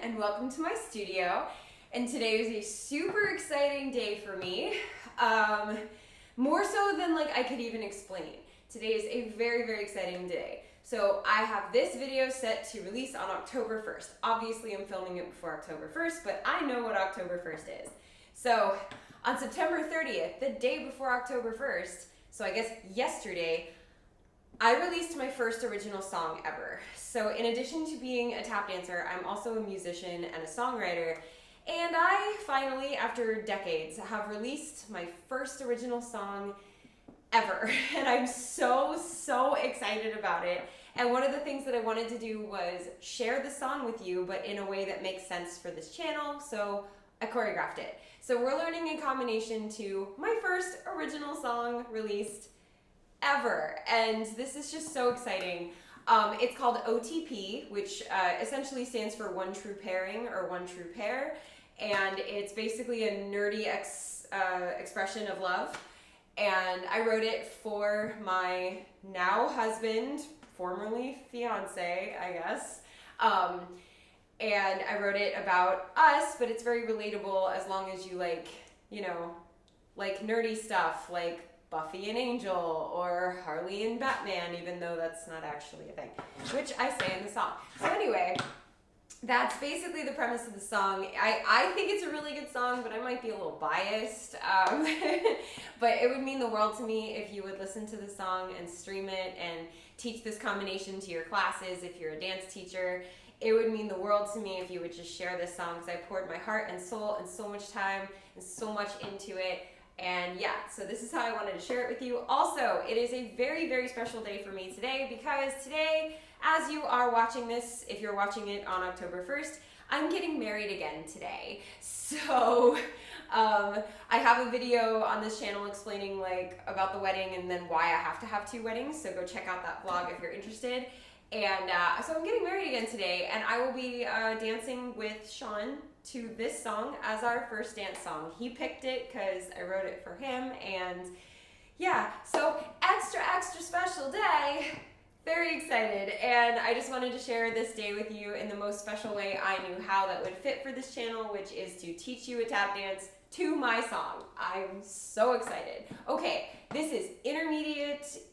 and welcome to my studio. And today is a super exciting day for me, more so than I could even explain. Today is a very, very exciting day. So I have this video set to release on October 1st. Obviously I'm filming it before October 1st, but I know what October 1st is. So on September 30th, the day before October 1st, so I guess yesterday, I released my first original song ever. So in addition to being a tap dancer, I'm also a musician and a songwriter. And I finally, after decades, have released my first original song ever. And I'm so excited about it. And one of the things that I wanted to do was share the song with you, but in a way that makes sense for this channel. So I choreographed it. So we're learning in combination to my first original song released ever, and this is just so exciting. It's called OTP, which essentially stands for one true pairing or one true pair, and it's basically a nerdy expression of love. And I wrote it for my now husband, formerly fiance, I guess. And I wrote it about us, but it's very relatable as long as you like nerdy stuff like Buffy and Angel or Harley and Batman, even though that's not actually a thing, which I say in the song. So anyway, that's basically the premise of the song. I think it's a really good song, but I might be a little biased. But it would mean the world to me if you would listen to the song and stream it and teach this combination to your classes if you're a dance teacher. It would mean the world to me if you would just share this song, because I poured my heart and soul and so much time and so much into it. And yeah, so this is how I wanted to share it with you. Also, it is a very, very special day for me today, because today, as you are watching this, if you're watching it on October 1st, I'm getting married again today. So I have a video on this channel explaining about the wedding and then why I have to have two weddings. So go check out that vlog if you're interested. And so I'm getting married again today, and I will be dancing with Sean to this song as our first dance song. He picked it because I wrote it for him, and yeah, so extra special day. Very excited, and I just wanted to share this day with you in the most special way I knew how that would fit for this channel, which is to teach you a tap dance to my song. I'm so excited. Okay, this is intermediate.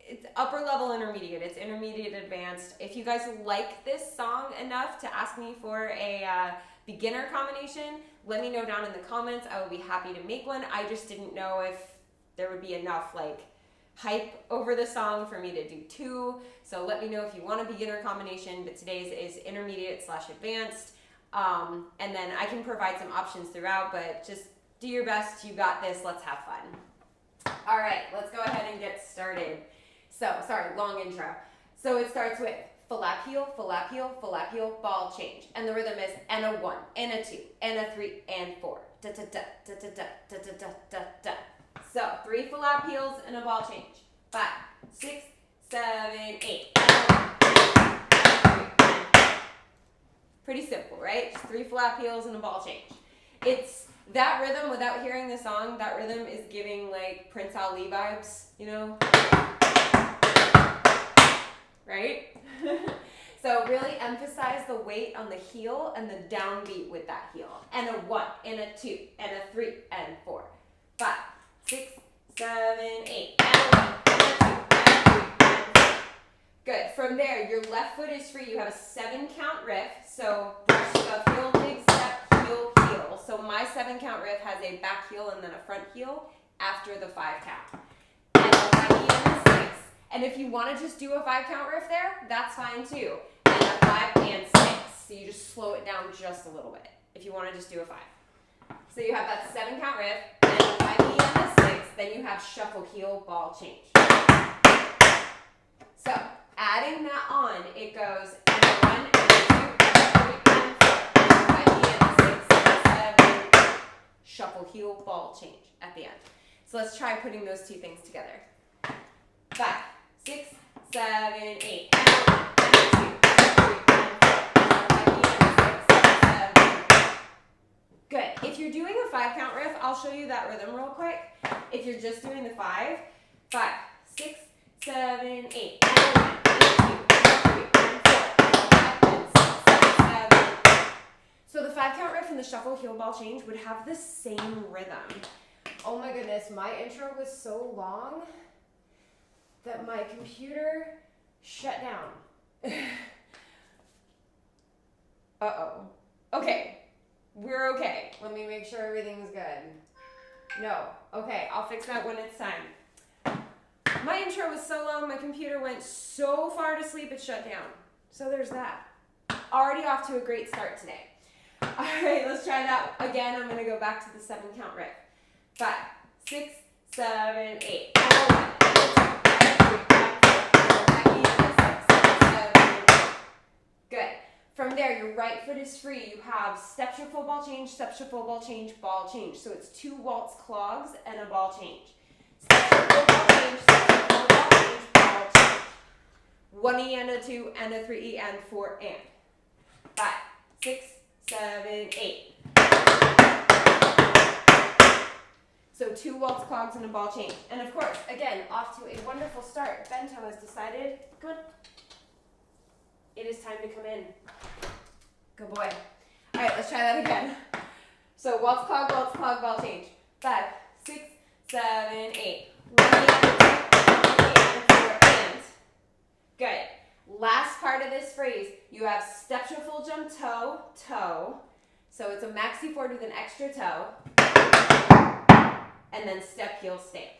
It's upper level intermediate. It's intermediate advanced. If you guys like this song enough to ask me for a beginner combination, let me know down in the comments. I will be happy to make one. I just didn't know if there would be enough hype over the song for me to do two. So let me know if you want a beginner combination, but today's is intermediate/advanced. And then I can provide some options throughout, but just do your best. You got this. Let's have fun. All right, let's go ahead and get started. So, sorry, long intro. So it starts with flap heel, ball change. And the rhythm is and a 1, and a 2, and a 3, and 4. Da da da da da da da da da da. So 3 flap heels and a ball change. 5, 6, 7, 8. Pretty simple, right? Just 3 flap heels and a ball change. It's that rhythm, without hearing the song, that rhythm is giving Prince Ali vibes, right? So really emphasize the weight on the heel and the downbeat with that heel. And a 1, and a 2, and a 3, and 4. 5, 6, 7, 8. And a 1, and a 2, and a 3, and 4. Good. From there, your left foot is free. You have a 7-count riff. So brush the heel, dig, step, heel, heel. So my 7-count riff has a back heel and then a front heel after the 5 count. And a 5 and a 6. And if you want to just do a 5-count riff there, that's fine too. And a 5 and 6. So you just slow it down just a little bit if you want to just do a 5. So you have that 7-count riff, and a 5 and a 6. Then you have shuffle heel, ball change. So adding that on, it goes and a 1, and a 2, and a 3, and 4. And a 5 and a 6, and a 7. Shuffle heel, ball change at the end. So let's try putting those two things together. 5, 6, 7, 8. And a 1, and a 2, and a 3, and 4. And a 5 and a 6, and a 7. Good. If you're doing a 5-count riff, I'll show you that rhythm real quick. If you're just doing the 5, 5, 6, 7, 8. And a 1, and a 2, and a 3, and 4. And a 5 and 6, 7. the shuffle heel ball change would have the same rhythm. Oh my goodness, my intro was so long that my computer shut down. Uh-oh. Okay, we're okay. Let me make sure everything's good. No, okay, I'll fix that when it's time. My intro was so long, my computer went so far to sleep it shut down. So there's that. Already off to a great start today. All right, let's try that again. I'm gonna go back to the 7 count riff. 5, 6, 7, 8. Good. From there, your right foot is free. You have step shuffle, ball change, step shuffle, ball change, ball change. So it's 2 waltz clogs and a ball change. Step shuffle, ball change, step shuffle, ball change, ball change. 1 E and a 2 and a 3 E and 4 and. 5, 6, 7, 8. So 2 waltz clogs and a ball change. And of course, again, off to a wonderful start. Bento has decided, come on. It is time to come in. Good boy. All right, let's try that again. So waltz, clog, ball change. 5, 6, 7, 8. 1 and 4 and. Good. Last part of this phrase, you have step shuffle, jump, toe, toe. So it's a maxi forward with an extra toe. And then step, heel, stamp.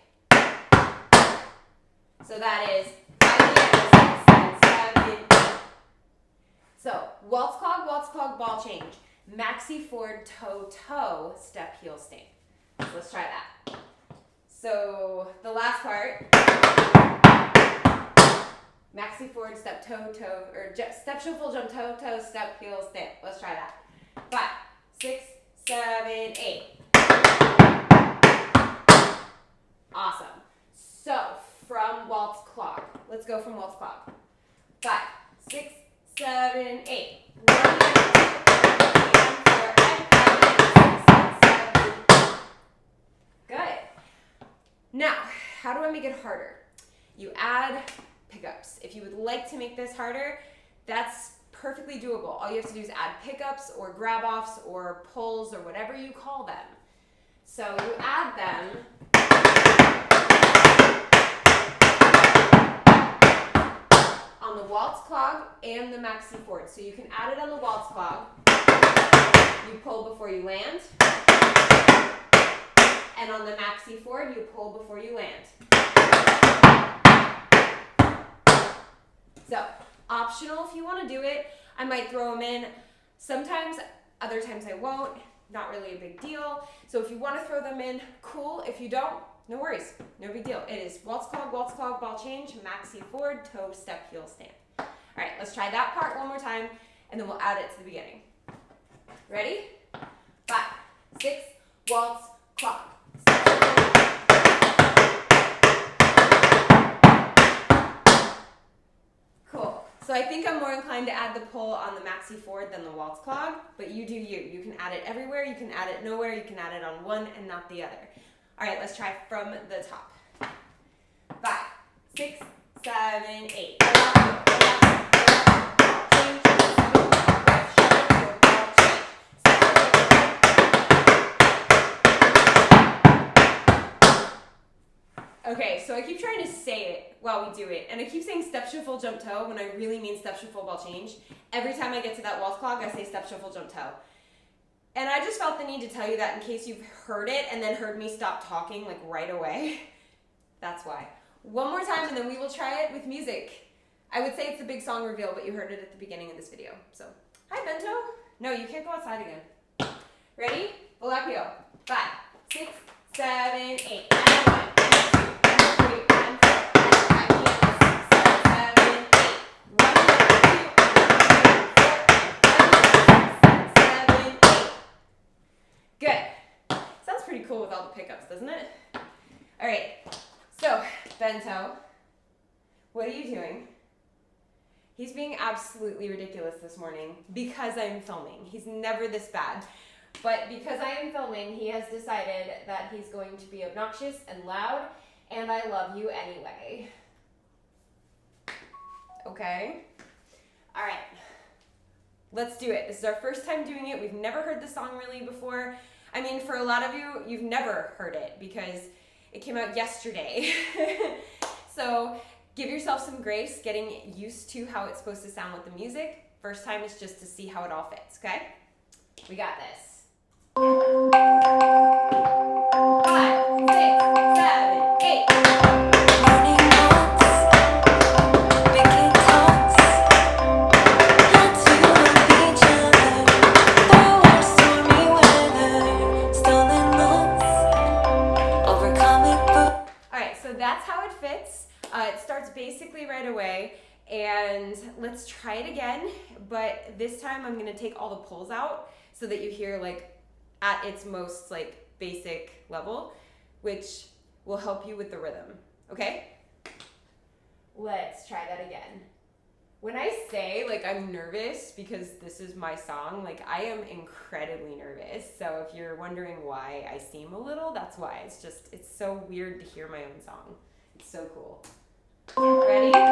So that is 5, 6, 7, 8. So waltz, clog, ball change. Maxi forward, toe, toe, step, heel, stamp. So let's try that. So the last part. Maxi forward, step, toe, toe, or step, shuffle, jump, toe, toe, step, heel, stamp. Let's try that. 5, 6, 7, 8. Awesome. So from waltz clog, let's go from waltz clog. 5, 6, 7, 8. 1, 2, 3, 4, and 5, 6, 7. Good. Now, how do I make it harder? You add pickups. If you would like to make this harder, that's perfectly doable. All you have to do is add pickups or grab-offs or pulls or whatever you call them. So you add them. On the waltz clog and the maxi forward. So you can add it on the waltz clog. You pull before you land. And on the maxi forward, you pull before you land. So, optional if you want to do it. I might throw them in. Sometimes, other times I won't. Not really a big deal. So if you want to throw them in, cool. If you don't, no worries. No big deal. It is waltz, clog, ball change, maxi forward, toe, step, heel, stamp. All right, let's try that part one more time, and then we'll add it to the beginning. Ready? 5, 6, waltz, clog. Cool. So I think I'm more inclined to add the pull on the maxi forward than the waltz clog, but you do you. You can add it everywhere, you can add it nowhere, you can add it on one and not the other. All right, let's try from the top. 5, 6, 7, 8. Okay, so I keep trying to say it while we do it, and I keep saying step, shuffle, jump, toe when I really mean step, shuffle, ball change. Every time I get to that waltz clog, I say step, shuffle, jump, toe. And I just felt the need to tell you that in case you've heard it and then heard me stop talking like right away. That's why. One more time and then we will try it with music. I would say it's a big song reveal, but you heard it at the beginning of this video. So, hi Bento. No, you can't go outside again. Ready? Volapio. 5, 6, 7, 8. And 1, and 2, and 3, and 4, and 5, 6, 7, 8. 1, 2, 7, 8. Good. Sounds pretty cool with all the pickups, doesn't it? All right. So, Bento, what are you doing? He's being absolutely ridiculous this morning because I'm filming. He's never this bad. But because I am filming, he has decided that he's going to be obnoxious and loud, and I love you anyway. Okay? All right. let's do it. This is our first time doing it. We've never heard the song really before. I mean, for a lot of you, you've never heard it because it came out yesterday. So give yourself some grace getting used to how it's supposed to sound with the music. First time is just to see how it all fits, okay? We got this. 5, 6, 7, 8. That's how it fits. It starts basically right away, and let's try it again, but this time I'm gonna take all the pulls out so that you hear like at its most like basic level, which will help you with the rhythm, okay? Let's try that again. When I say like I'm nervous because this is my song, like I am incredibly nervous. So if you're wondering why I seem a little, that's why. It's so weird to hear my own song. It's so cool. Ready? 5,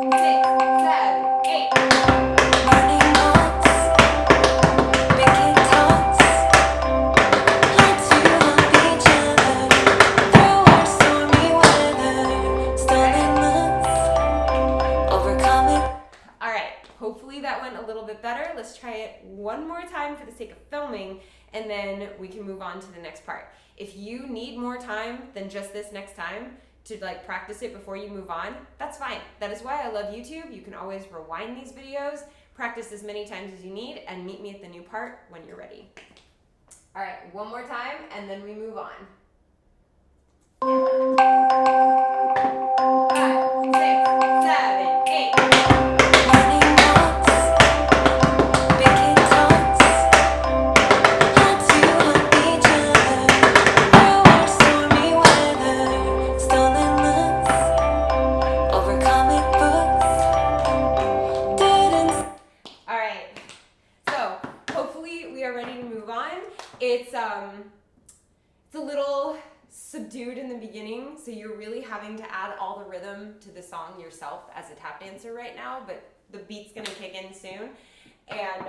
6, 7, 8. Hopefully that went a little bit better. Let's try it one more time for the sake of filming, and then we can move on to the next part. If you need more time than just this next time to like practice it before you move on, that's fine. That is why I love YouTube. You can always rewind these videos, practice as many times as you need, and meet me at the new part when you're ready. All right, one more time, and then we move on. 5, 6, 7, 8. It's a little subdued in the beginning, so you're really having to add all the rhythm to the song yourself as a tap dancer right now, but the beat's gonna kick in soon. And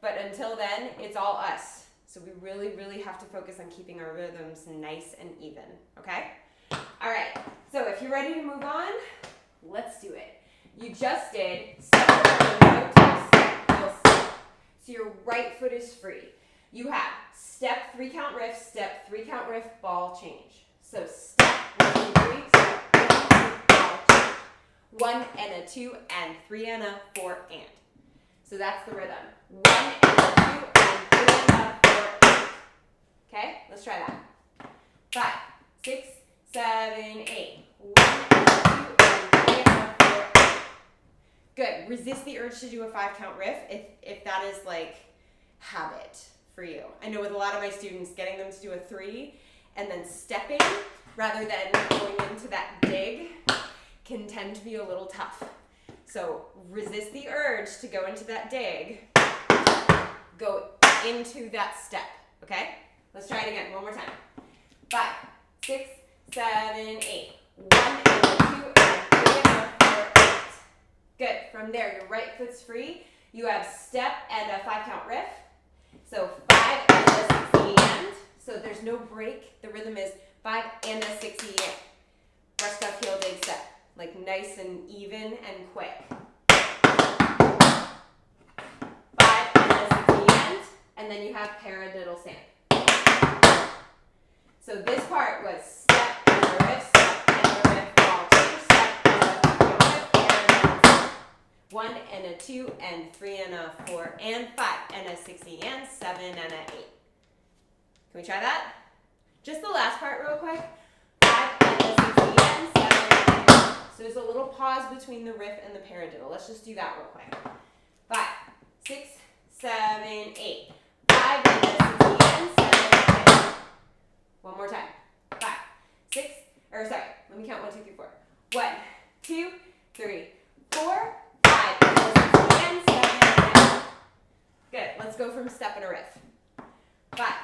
but until then, it's all us. So we really, really have to focus on keeping our rhythms nice and even, okay? All right, so if you're ready to move on, let's do it. You just did step, no toe, step, heel, step. So your right foot is free. You have step, 3 count riff, step, 3 count riff, ball change. So step, 1, 2, 3, step, 1, 2, ball change. 1 and a 2 and 3 and a 4 and. So that's the rhythm. 1 and a 2 and 3 and a 4 and. Okay, let's try that. 5, 6, 7, 8. 1 and a 2 and 3 and a 4 and. Good. Resist the urge to do a 5 count riff if that is like habit for you. I know with a lot of my students, getting them to do a 3 and then stepping rather than going into that dig can tend to be a little tough. So resist the urge to go into that dig, go into that step, okay? Let's try it again, one more time. 5, 6, 7, 8. 1 and a 2 and 3 and a 4 and. Good, from there, your right foot's free. You have step and a 5 count riff. So 5 and a 6 and. So there's no break. The rhythm is 5 and a 6 and. Brush cuff heel dig step. Like nice and even and quick. 5 and a 6 and. And then you have paradiddle stand. So this part was step and a riff, step and a riff, ball change, step and a 5 count riff, paradiddle. 1 and a 2 and 3 and a 4 and 5 and a 6 and 7 and a 8. Can we try that? Just the last part real quick. 5 and a 6 and 7 and 8. So there's a little pause between the riff and the paradiddle. Let's just do that real quick. 5, 6, 7, 8. 5 and a 6 and 7 and 8. One more time. 5, 6, or sorry, let me count 1, 2, 3, 4. 1, 2, 3, 4. 5 and a 6 and 7 and 8. Good. Let's go from step and a riff. 5,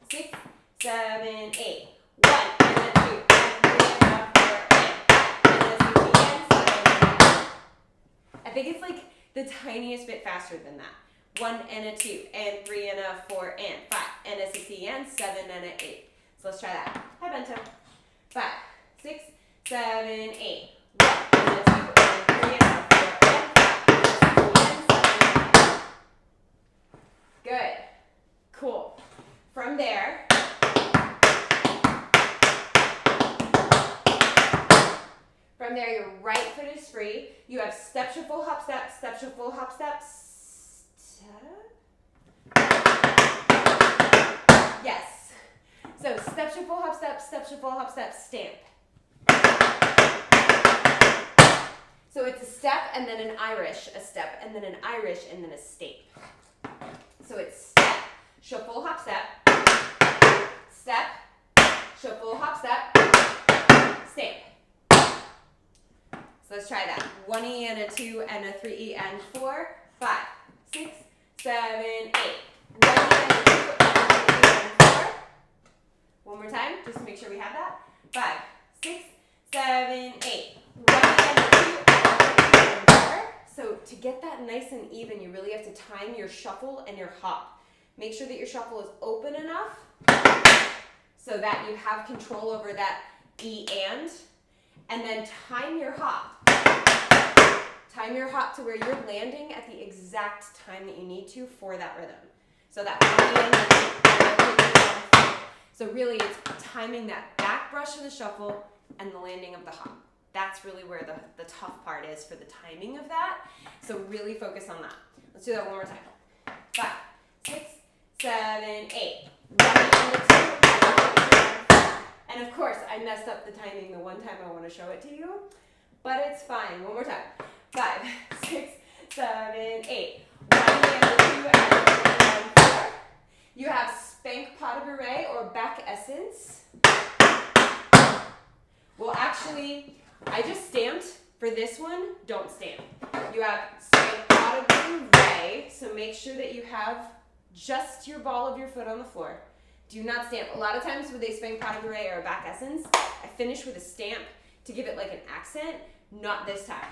6, 7, 8. 1 and a 2 and 3 and a 4 and 5 and a 6 and 7 and 8. I think it's like the tiniest bit faster than that. 1 and a 2 and 3 and a 4 and 5 and a 6 and 7 and a 8. So let's try that. Hi, Bento. 5, 6, 7, 8. 1 and a 2 and 3 and a 4 and 5 and 6 and 7 and 8. Good. Cool. From there, your right foot is free. You have step, shuffle, hop, step, step, shuffle, hop, step, step. Yes. So step, shuffle, hop, step, stamp. So it's a step and then an Irish, a step and then an Irish and then a stamp. So it's step, shuffle, hop, step, shuffle, hop, step, stamp. So let's try that. 1 E and a 2 and a 3 E and 4, 5, 6, 7, 8. 1 E and a 2 and a 3 E and 4. One more time, just to make sure we have that. 5, 6, 7, 8. 1 E and a 2 and a 3 E and 4. So to get that nice and even, you really have to time your shuffle and your hop. Make sure that your shuffle is open enough so that you have control over that E and then time your hop. Time your hop to where you're landing at the exact time that you need to for that rhythm. So that so really it's timing that back brush of the shuffle and the landing of the hop. That's really where the tough part is for the timing of that. So really focus on that. Let's do that one more time. 5, 6, 7, 8. 1 and a 2. And of course, I messed up the timing the one time I want to show it to you, but it's fine. One more time. 5, 6, 7, 8. 1 and a 2 and a 3 and 4. You have spank pas de bourrée or back essence. Well, actually, I just stamped. For this one, don't stamp. You have spank pas de bourrée, so make sure that you have just your ball of your foot on the floor. Do not stamp. A lot of times with a spank pas de bourrée or a back essence, I finish with a stamp to give it like an accent. Not this time.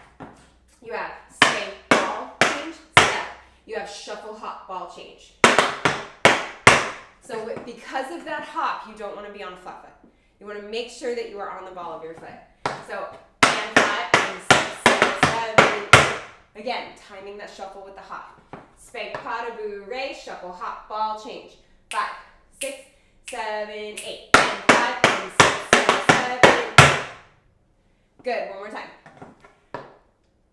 You have spank ball change, step. You have shuffle hop ball change. So because of that hop, you don't want to be on a flat foot. You want to make sure that you are on the ball of your foot. So and 5 and 6, 7, 8. Again, timing that shuffle with the hop. Spank pas de bourrée, shuffle hop ball change. 5, 6, 7, 8. And 5 and 6, 7, 8. Good. One more time.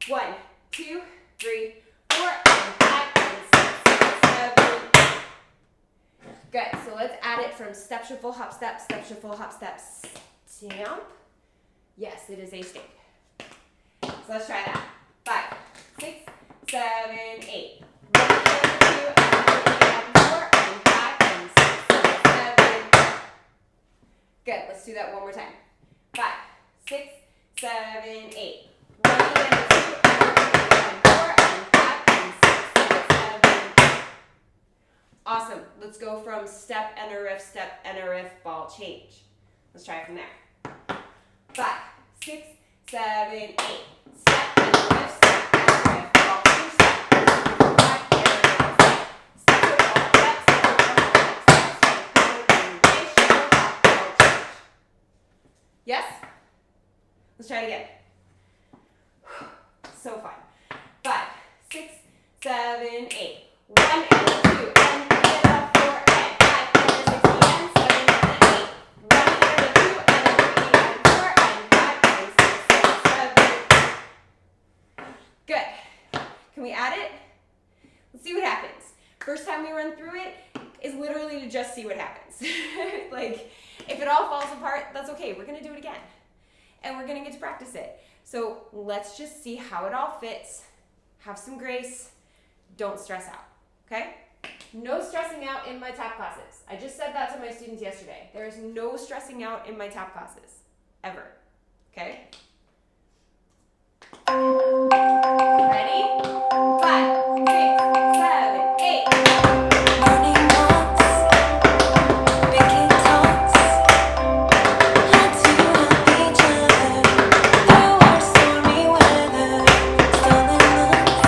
1, 2, 3, 4, and 5 and 6, 7, 8. Good. So let's add it from step, shuffle, hop, step, stamp. Yes, it is a stamp. So let's try that. 5, 6, 7, 8. 1 and 2 and 3 and 4 and 5 and 6, 7. Good. Let's do that one more time. 5, 6, 7, 8. 1 and 2 and 3 and 4 and 5 and 6, 7. Awesome. Let's go from step and a riff, ball change. Let's try it from there. 5, 6, 7, 8. Step and a riff, ball change. Step and a riff, 5 and a riff. Step and a riff, ball change. Yes? Let's try it again. So fun. 5, 6, 7, 8. 1 and 2 and 3 and 4 and 5 and 6 and 7 and 8. 1 and 2 and 3 and 4 and 5 and 6 and 7. Good. Can we add it? Let's see what happens. First time we run through it is literally to just see what happens. Like, if it all falls apart, that's okay. We're going to do it again. And we're going to get to practice it. So let's just see how it all fits. Have some grace. Don't stress out. Okay? No stressing out in my tap classes. I just said that to my students yesterday. There is no stressing out in my tap classes. Ever. Okay? Ready? 5, 6, 7, 8. Morning walks, picking talks, had to help each other through our stormy weather. Stolen looks,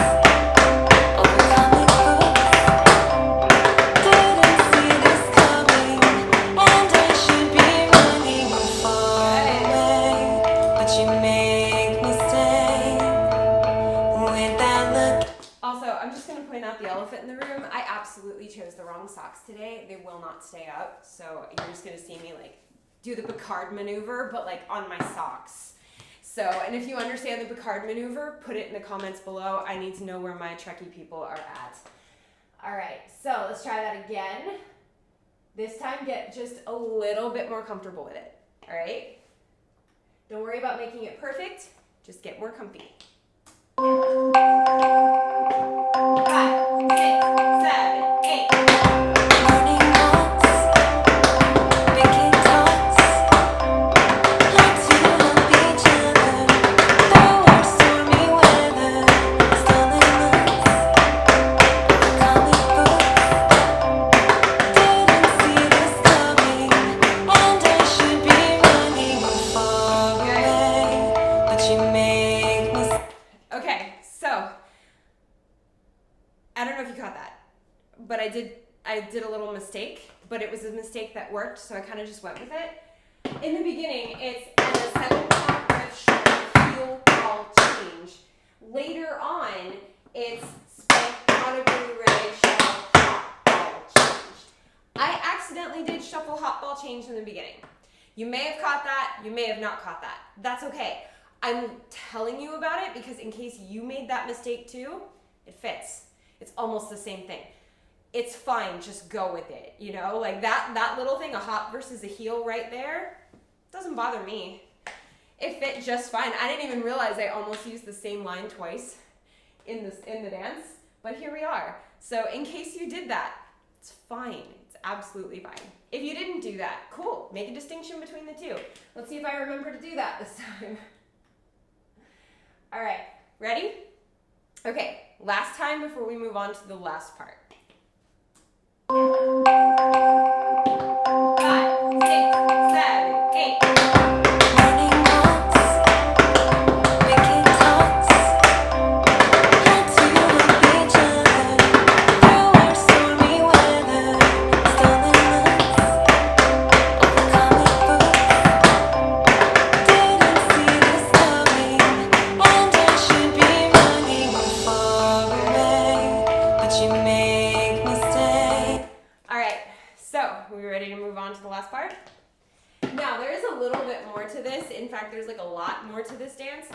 elephant in the room. I absolutely chose the wrong socks today. They will not stay up, so you're just gonna see me like do the Picard maneuver, but like on my socks. So, and if you understand the Picard maneuver, put it in the comments below. I need to know where my Trekkie people are at. All right, so let's try that again. This time, get just a little bit more comfortable with it, all right? Don't worry about making it perfect, just get more comfy. 5, 6, 7, 8. Morning walks, making talks, how to help each other through our stormy weather. Stolen looks, comic books, didn't see this coming, and I should be running far away, but you make me. Okay, so I don't know if you caught that, but I did a little mistake, but it was a mistake that worked, so I kind of just went with it. In the beginning, it's a 7-count riff shuffle heel ball change. Later on, it's spank on a Blu-ray shuffle hop ball change. I accidentally did shuffle hop ball change in the beginning. You may have caught that, you may have not caught that. That's okay. I'm telling you about it because in case you made that mistake too, it fits. It's almost the same thing. It's fine, just go with it, you know? Like that little thing, a hop versus a heel right there, doesn't bother me. It fit just fine. I didn't even realize I almost used the same line twice in the dance, but here we are. So in case you did that, it's fine. It's absolutely fine. If you didn't do that, cool. Make a distinction between the two. Let's see if I remember to do that this time. All right, ready? Okay, last time before we move on to the last part. 5, 6, 7, 8. Morning walks, making talks, how to help each other through our stormy weather. Stolen looks, comic books, didn't see this coming, and I should be running far away, but you make me stay. All right, so we ready to move on to the last part? Now, there is a little bit more to this. In fact, there's like a lot more to this dance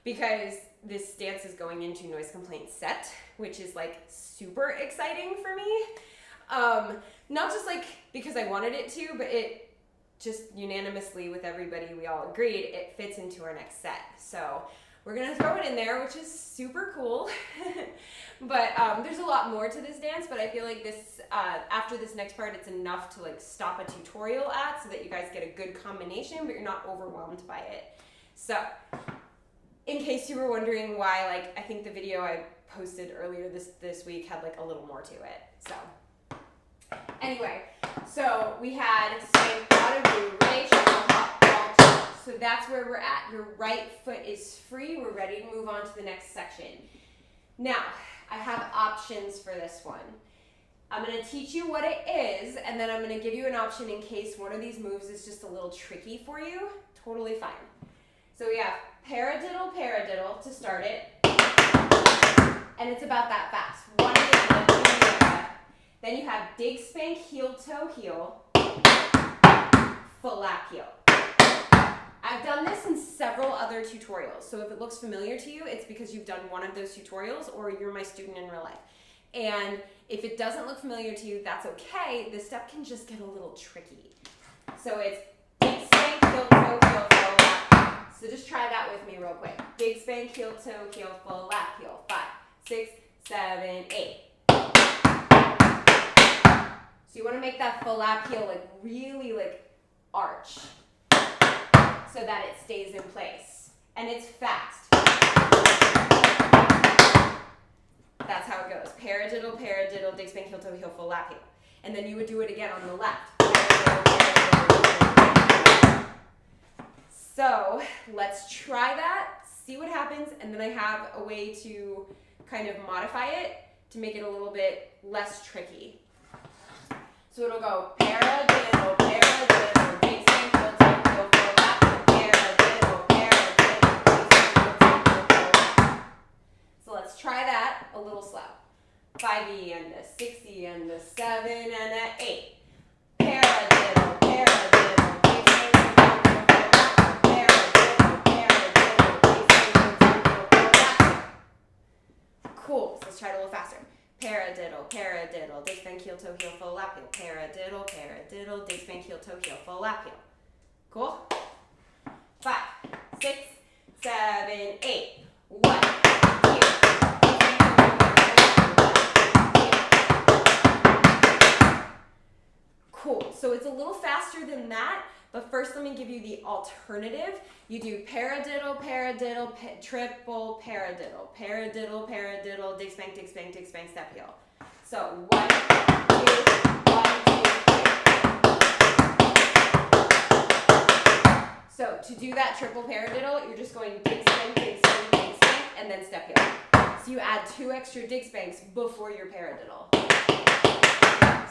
because this dance is going into noise complaint set, which is like super exciting for me. Not just like because I wanted it to, but it just unanimously with everybody, we all agreed it fits into our next set. So we're gonna throw it in there, which is super cool. But there's a lot more to this dance, but I feel like this, after this next part, it's enough to like stop a tutorial at so that you guys get a good combination, but you're not overwhelmed by it. So, in case you were wondering why, like, I think the video I posted earlier this week had like a little more to it. So, anyway, so we had spank out of Blu-ray shuffle hop ball change. So that's where we're at. Your right foot is free. We're ready to move on to the next section. Now, I have options for this one. I'm going to teach you what it is, and then I'm going to give you an option in case one of these moves is just a little tricky for you. Totally fine. So we have paradiddle, paradiddle to start it, and it's about that fast. 1 digit, 2 digit. Then you have dig, spank, heel, toe, heel, full lap heel. I've done this in several other tutorials, so if it looks familiar to you, it's because you've done one of those tutorials or you're my student in real life. And if it doesn't look familiar to you, that's okay. This step can just get a little tricky. So it's dig, spank, heel, toe, heel, full lap. So just try that with me real quick. Dig, spank, heel, toe, heel, full lap, heel. 5, 6, 7, 8. So you want to make that full lap heel like really like arch, so that it stays in place. And it's fast. That's how it goes. Paradiddle, paradiddle, dig, spank, heel, toe, heel, full lap heel. And then you would do it again on the left. So let's try that, see what happens, and then I have a way to kind of modify it to make it a little bit less tricky. So it'll go paradiddle, paradiddle, dig, spank, heel, toe, heel, full lap. So let's try that a little slow. 5, 5E and a 6E and a 7 and a 8. Paradiddle, paradiddle, cool. So let's try it a little faster. Paradiddle, paradiddle, dig, span, heel, toe, heel, full lap heel. Paradiddle, paradiddle, dig, span, heel, toe, heel, full lap heel. Cool? 5, 6, 7, 8. 1, 2. Cool. So it's a little faster than that, but first let me give you the alternative. You do paradiddle, paradiddle, triple paradiddle, paradiddle, paradiddle, dig, spank, dig, spank, dig, spank, step heel. So 1, 2, 1, 2, 3. So to do that triple paradiddle, you're just going dig, spank, dig, spank, dig, spank, and then step heel. So you add 2 extra dig spanks before your paradiddle.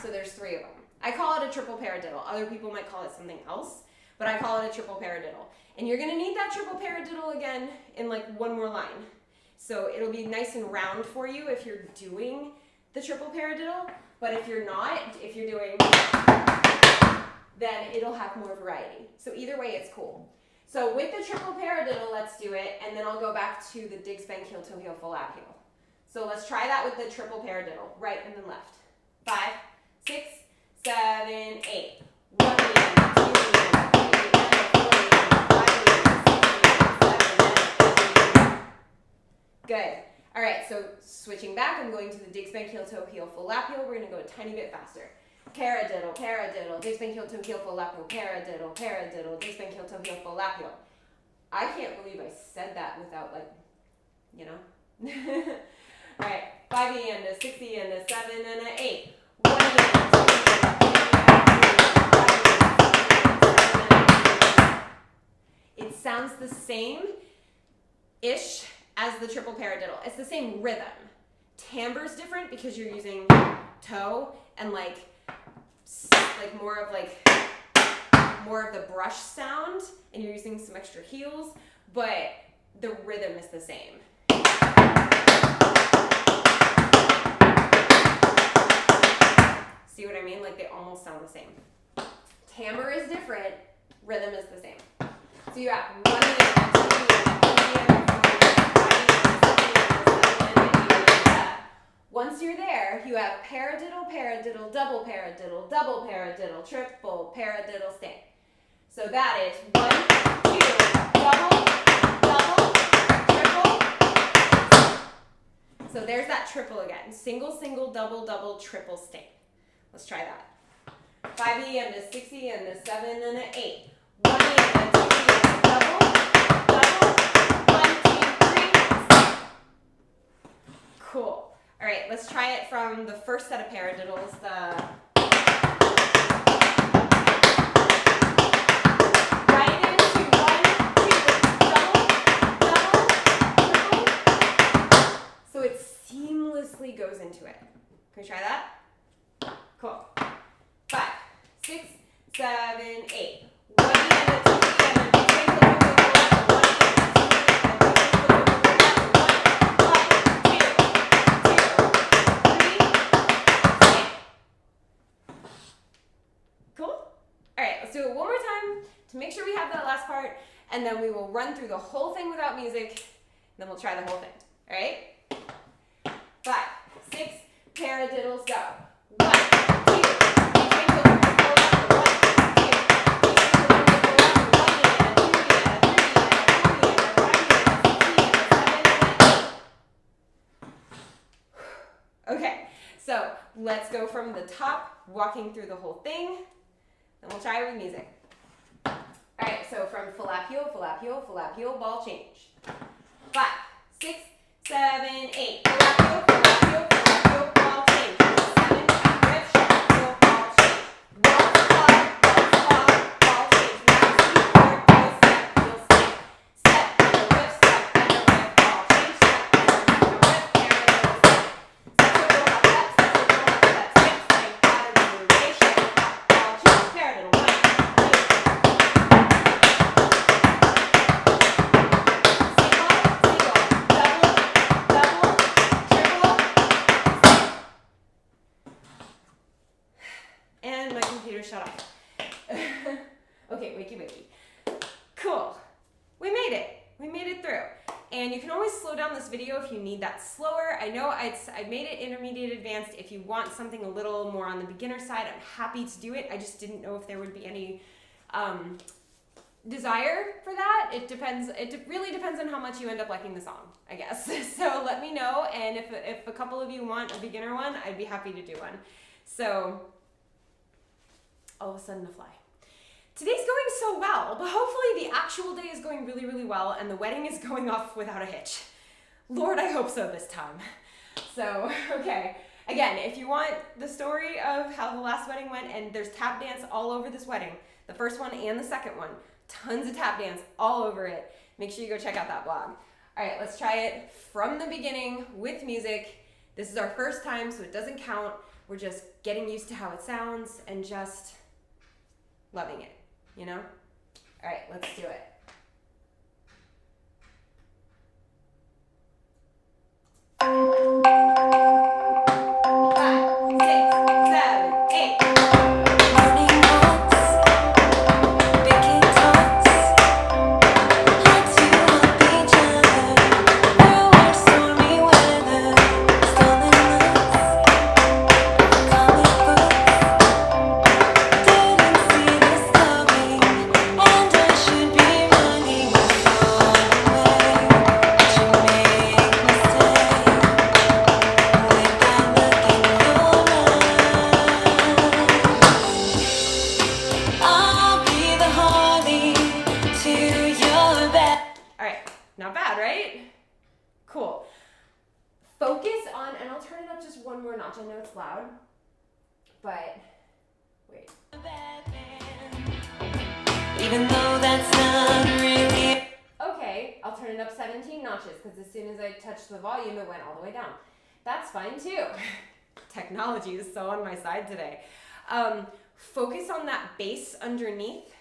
So there's 3 of them. I call it a triple paradiddle. Other people might call it something else, but I call it a triple paradiddle. And you're gonna need that triple paradiddle again in like one more line. So it'll be nice and round for you if you're doing the triple paradiddle, but if you're not, if you're doing, then it'll have more variety. So either way, it's cool. So with the triple paradiddle, let's do it, and then I'll go back to the dig, spank, heel, toe, heel, full lap heel. So let's try that with the triple paradiddle, right and then left. 5, 6, 7, 8. 1 and 2 and 3 and 4 and 5 and 6 and 7 and 8. Good. All right, so switching back, I'm going to the dig, spank, heel, toe, heel, full lap heel. We're going to go a tiny bit faster. Paradiddle, paradiddle, dig, spank, heel, toe, heel, full lap heel. Paradiddle, paradiddle, dig, spank, heel, toe, heel, full lap heel. I can't believe I said that without, like, you know. All right, 5E and a 6E and a 7 and an 8. 1 and a 2 and a 3 and a 5 and a 6 and a 7 and a 8. It sounds the same-ish as the triple paradiddle. It's the same rhythm. Timbre's different because you're using toe and like more of the brush sound, and you're using some extra heels, but the rhythm is the same. See what I mean? Like they almost sound the same. Timbre is different, rhythm is the same. So you have 1 and 2 and 3 and 4 and 5 and 6 and 7 and 8. Once you're there, you have paradiddle, paradiddle, double paradiddle, double paradiddle, triple paradiddle stank. So that is 1, 2, double, double, triple. So there's that triple again. Single, single, double, double, triple stank. Let's try that. 5E and a 6E and a 7 and an 8. 1 and a 2 and a double, double, 1, 2, 3. Cool. All right, let's try it from the first set of paradiddles. Right into 1, 2, double, double, triple. So it seamlessly goes into it. Can we try that? Cool. 5, 6, 7, 8. 1 and a 2 and a 2. Cool? All right, let's do it one more time to make sure we have that last part, and then we will run through the whole thing without music, and then we'll try the whole thing. All right? 5, 6, paradiddles, go. 1, 2, okay, so let's go from the top, walking through the whole thing, and we'll try with music. All right, so from falapio, falapio, falapio, ball change. 5, 6, 7, 8. Falapio, falapio, falapio, ball change. 7, riff, shuffle, ball change. Waltz, walk, ball change. Maxi, forward, heel, step, step. Step, and a riff, step, and a riff, ball change. Step, and a riff, paradiddle, step. Step, you to shut up. Okay, wakey. Cool. We made it. We made it through. And you can always slow down this video if you need that slower. I know I made it intermediate advanced. If you want something a little more on the beginner side, I'm happy to do it. I just didn't know if there would be any desire for that. It depends. It really depends on how much you end up liking the song, I guess. So let me know, and if a couple of you want a beginner one, I'd be happy to do one. So all of a sudden, a fly. Today's going so well, but hopefully the actual day is going really, really well, and the wedding is going off without a hitch. Lord, I hope so this time. So, okay. Again, if you want the story of how the last wedding went, and there's tap dance all over this wedding, the first one and the second one, tons of tap dance all over it. Make sure you go check out that blog. All right, let's try it from the beginning with music. This is our first time, so it doesn't count. We're just getting used to how it sounds and just loving it, you know? All right, let's do it. Not bad, right? Cool. Focus on, and I'll turn it up just one more notch. I know it's loud, but wait. Even though that's not really. Okay, I'll turn it up 17 notches because as soon as I touched the volume, it went all the way down. That's fine too. Technology is so on my side today. Focus on that bass underneath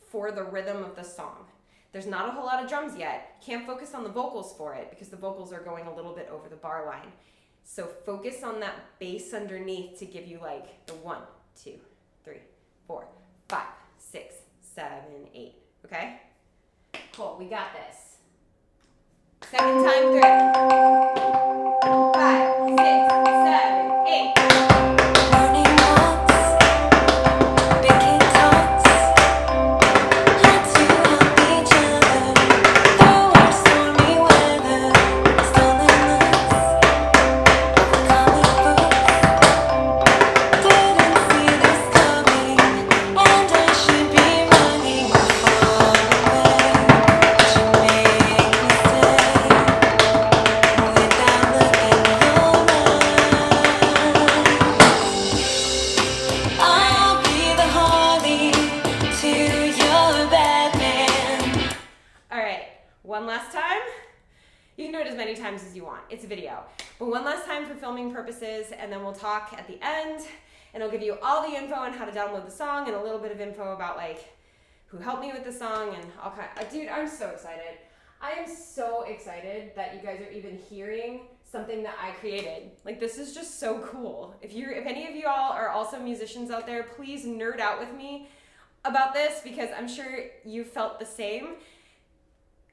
for the rhythm of the song. There's not a whole lot of drums yet. Can't focus on the vocals for it because the vocals are going a little bit over the bar line. So focus on that bass underneath to give you like the 1, 2, 3, 4, 5, 6, 7, 8. Okay? Cool, we got this. Second time through. 5, 6, 7, 8. One last time. You can do it as many times as you want. It's a video. But one last time for filming purposes, and then we'll talk at the end, and I'll give you all the info on how to download the song and a little bit of info about like who helped me with the song and all kind. Dude, I'm so excited. I am so excited that you guys are even hearing something that I created. Like, this is just so cool. If any of you all are also musicians out there, please nerd out with me about this because I'm sure you felt the same.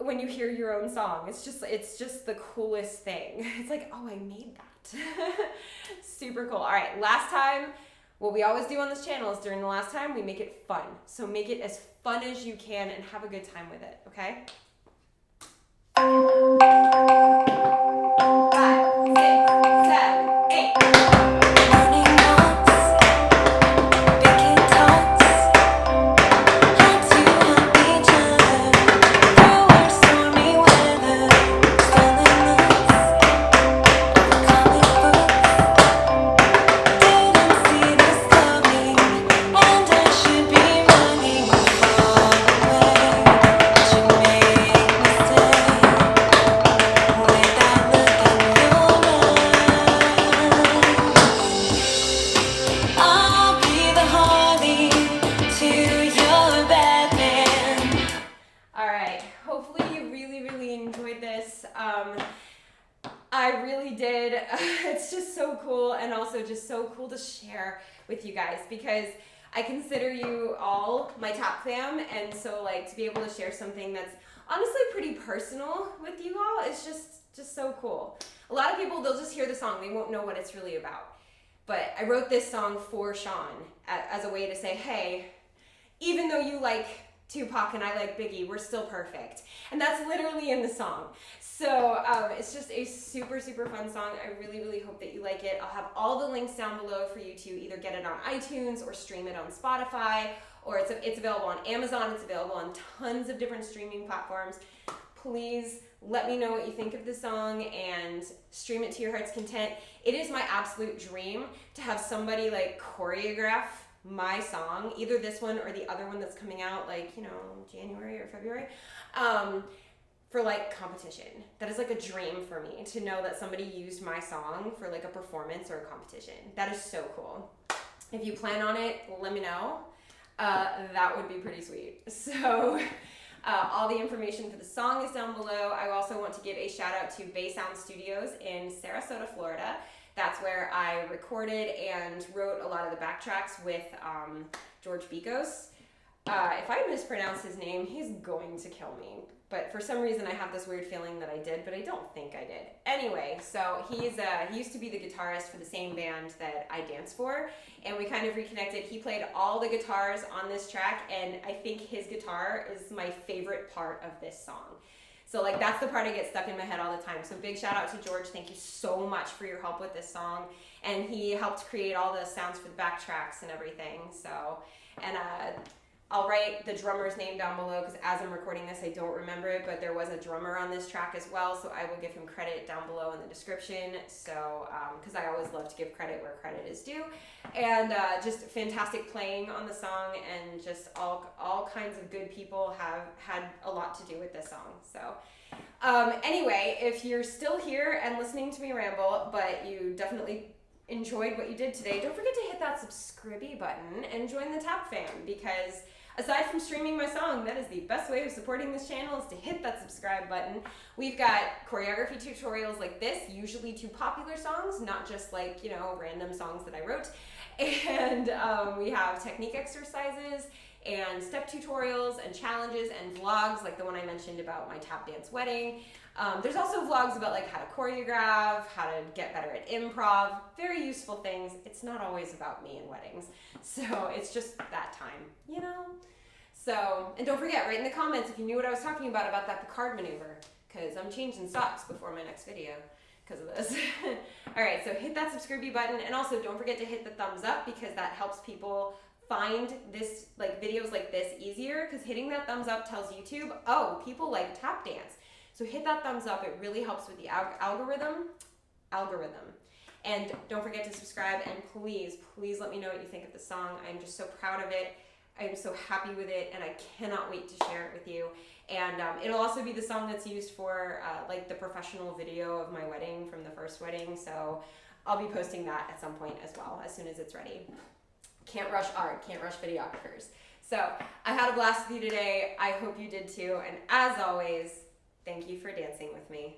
When you hear your own song, it's just the coolest thing. It's like, oh, I made that. Super cool. All right, last time, what we always do on this channel is during the last time, we make it fun. So make it as fun as you can and have a good time with it, okay? 5, 6, 7, 8. I really did. It's just so cool and also just so cool to share with you guys because I consider you all my tap fam, and so like to be able to share something that's honestly pretty personal with you all is just so cool. A lot of people, they'll just hear the song, they won't know what it's really about. But I wrote this song for Sean as a way to say, hey, even though you like Tupac and I like Biggie, we're still perfect. And that's literally in the song. So it's just a super, super fun song. I really, really hope that you like it. I'll have all the links down below for you to either get it on iTunes or stream it on Spotify, or it's available on Amazon. It's available on tons of different streaming platforms. Please let me know what you think of the song and stream it to your heart's content. It is my absolute dream to have somebody like choreograph my song, either this one or the other one that's coming out like, you know, January or February, for like competition. That is like a dream for me, to know that somebody used my song for like a performance or a competition. That is so cool. If you plan on it, let me know. That would be pretty sweet. So all the information for the song is down below. I also want to give a shout out to Baysound Studios in Sarasota, Florida. That's where I recorded and wrote a lot of the backtracks with George Bikos. If I mispronounce his name, he's going to kill me. But for some reason, I have this weird feeling that I did, but I don't think I did. Anyway, so he used to be the guitarist for the same band that I dance for, and we kind of reconnected. He played all the guitars on this track, and I think his guitar is my favorite part of this song. So like that's the part I get stuck in my head all the time. So big shout out to George. Thank you so much for your help with this song. And he helped create all the sounds for the backtracks and everything. So, and I'll write the drummer's name down below, because as I'm recording this, I don't remember it, but there was a drummer on this track as well. So I will give him credit down below in the description. So, because I always love to give credit where credit is due. And just fantastic playing on the song, and just all kinds of good people have had a lot to do with this song. So anyway, if you're still here and listening to me ramble, but you definitely enjoyed what you did today, don't forget to hit that subscribe button and join the Tap fam, because aside from streaming my song, that is the best way of supporting this channel, is to hit that subscribe button. We've got choreography tutorials like this, usually to popular songs, not just like, you know, random songs that I wrote. And we have technique exercises and step tutorials and challenges and vlogs like the one I mentioned about my tap dance wedding. There's also vlogs about like how to choreograph, how to get better at improv, very useful things. It's not always about me and weddings, so it's just that time, you know? So, and don't forget, write in the comments if you knew what I was talking about that Picard maneuver, because I'm changing socks before my next video because of this. Alright, so hit that subscribe button, and also don't forget to hit the thumbs up, because that helps people find this, like videos like this, easier, because hitting that thumbs up tells YouTube, oh, people like tap dance. So hit that thumbs up, it really helps with the algorithm. And don't forget to subscribe, and please let me know what you think of the song. I'm just so proud of it. I'm so happy with it, and I cannot wait to share it with you. And it'll also be the song that's used for like the professional video of my wedding from the first wedding. So I'll be posting that at some point as well, as soon as it's ready. Can't rush art, can't rush videographers. So I had a blast with you today. I hope you did too. And as always, thank you for dancing with me.